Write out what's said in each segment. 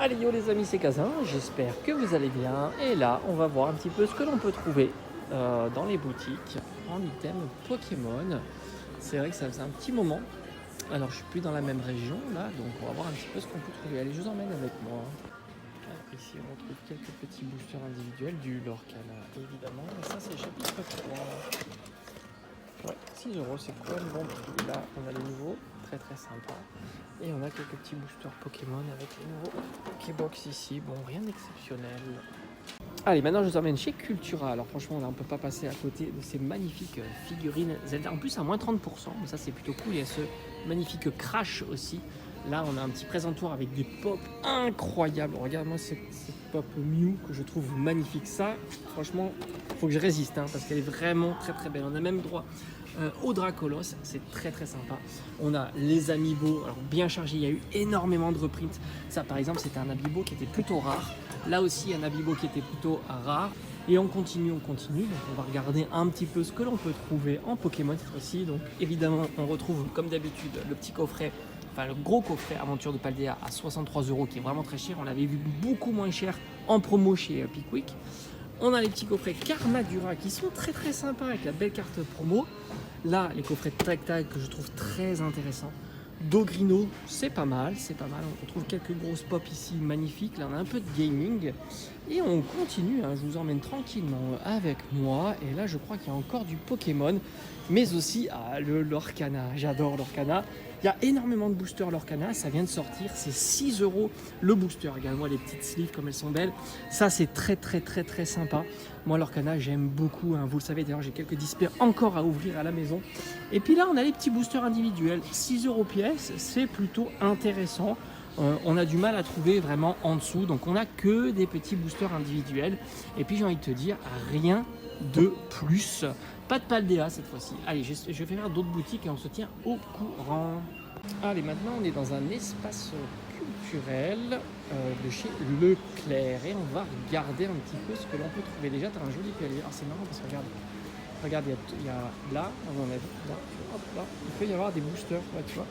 Allez yo les amis, c'est Kazin, j'espère que vous allez bien. Et là, on va voir un petit peu ce que l'on peut trouver dans les boutiques en items Pokémon. C'est vrai que ça faisait un petit moment. Alors je suis plus dans la même région là, donc on va voir un petit peu ce qu'on peut trouver. Allez, je vous emmène avec moi. Alors, ici on retrouve quelques petits boosters individuels du Lorcana évidemment. Et ça c'est chapitre 3. Ouais, 6 euros, c'est quoi le bon prix. Là on a les nouveaux, très sympa. Et on a quelques petits boosters Pokémon avec les nouveaux Pokébox ici. Bon, rien d'exceptionnel. Allez, maintenant je vous emmène chez Cultura. Alors franchement, là, on ne peut pas passer à côté de ces magnifiques figurines Zelda. En plus, à moins 30%, mais ça c'est plutôt cool. Il y a ce magnifique Crash aussi. Là, on a un petit présentoir avec des pops incroyables. Regarde-moi cette pop Mew que je trouve magnifique. Ça, franchement, il faut que je résiste parce qu'elle est vraiment très belle. On a même droit au Dracolos, c'est très sympa. On a les Amiibo, alors bien chargés, il y a eu énormément de reprints. Ça par exemple, c'était un Amiibo qui était plutôt rare. Là aussi, un Amiibo qui était plutôt rare. Et on continue. Donc on va regarder un petit peu ce que l'on peut trouver en Pokémon cette fois-ci. Donc évidemment, on retrouve comme d'habitude le petit coffret, enfin le gros coffret Aventure de Paldea à 63 € qui est vraiment très cher. On l'avait vu beaucoup moins cher en promo chez Pickwick. On a les petits coffrets Karmadura qui sont très sympas avec la belle carte promo. Là, les coffrets Tag que je trouve très intéressants. Dogrino, c'est pas mal. On trouve quelques grosses pop ici magnifiques. Là, on a un peu de gaming. Et on continue, je vous emmène tranquillement avec moi. Et là, je crois qu'il y a encore du Pokémon, mais aussi le Lorcana. J'adore Lorcana. Il y a énormément de boosters Lorcana, ça vient de sortir, c'est 6 € le booster. Regarde-moi les petites sleeves comme elles sont belles. Ça c'est très sympa. Moi Lorcana j'aime beaucoup, vous le savez d'ailleurs j'ai quelques displays encore à ouvrir à la maison. Et puis là on a les petits boosters individuels, 6 € pièce, c'est plutôt intéressant. On a du mal à trouver vraiment en dessous, donc on a que des petits boosters individuels. Et puis j'ai envie de te dire, rien de plus. Pas de Paldea cette fois-ci. Allez, je vais faire d'autres boutiques et on se tient au courant. Allez, maintenant on est dans un espace culturel de chez Leclerc et on va regarder un petit peu ce que l'on peut trouver. Déjà, tu as un joli palier. Alors c'est marrant parce que regarde, il y a là, à mon avis, hop, là, il peut y avoir des boosters, tu vois.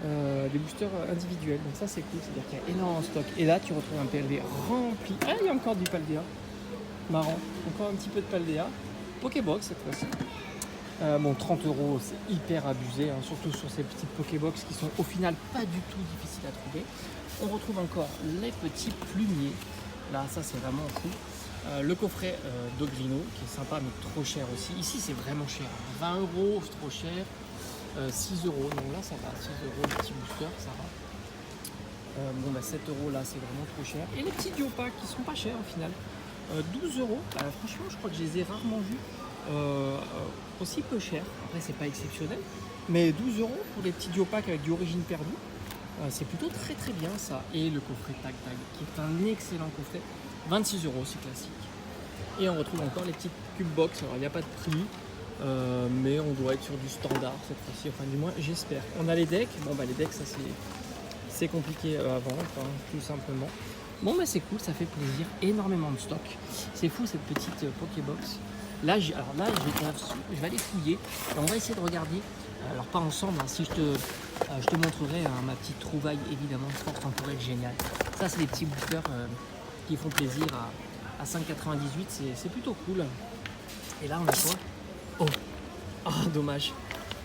Des boosters individuels, donc ça c'est cool, c'est-à-dire qu'il y a énormément de stock. Et là, tu retrouves un PLD rempli. Ah, il y a encore du Paldea. Marrant, encore un petit peu de Paldea. Pokébox cette fois-ci. Bon, 30 €, c'est hyper abusé, surtout sur ces petites Pokébox qui sont au final pas du tout difficiles à trouver. On retrouve encore les petits plumiers. Là, ça c'est vraiment cool. Le coffret Dogrino qui est sympa mais trop cher aussi. Ici c'est vraiment cher. 20 €, c'est trop cher. 6 €, donc là ça va. 6 € le petit booster, ça va. 7 € là c'est vraiment trop cher. Et les petits Diopak qui sont pas chers au final. 12 €, franchement je crois que je les ai rarement vus aussi peu cher. Après c'est pas exceptionnel, mais 12 € pour les petits Diopak avec du origine perdue, c'est plutôt très bien ça. Et le coffret Tag qui est un excellent coffret, 26 €, c'est classique. Et on retrouve encore les petites cube box. Alors il n'y a pas de prix, mais on doit être sur du standard cette fois-ci, enfin du moins j'espère. On a les decks, les decks ça c'est compliqué à vendre tout simplement. Bon c'est cool, ça fait plaisir, énormément de stock. C'est fou cette petite Pokébox. Là, je vais aller fouiller et on va essayer de regarder. Alors pas ensemble, si je te montrerai ma petite trouvaille évidemment force temporelle géniale. Ça c'est les petits boosters qui font plaisir à 5,98, c'est plutôt cool. Et là on a quoi? Oh dommage.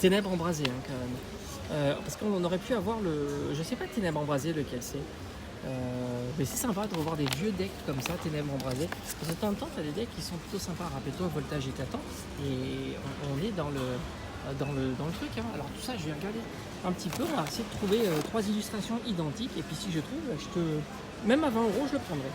Ténèbres embrasées quand même. Parce qu'on aurait pu avoir je sais pas Ténèbres embrasées lequel c'est. Mais c'est sympa de revoir des vieux decks comme ça, Ténèbres embrasées. Parce que de temps en temps, tu as des decks qui sont plutôt sympas. Rappelle-toi, Voltage éclatant. Et on est dans le truc. Alors tout ça, je vais regarder un petit peu. On va essayer de trouver 3 illustrations identiques. Et puis si je trouve, même à 20 € je le prendrai.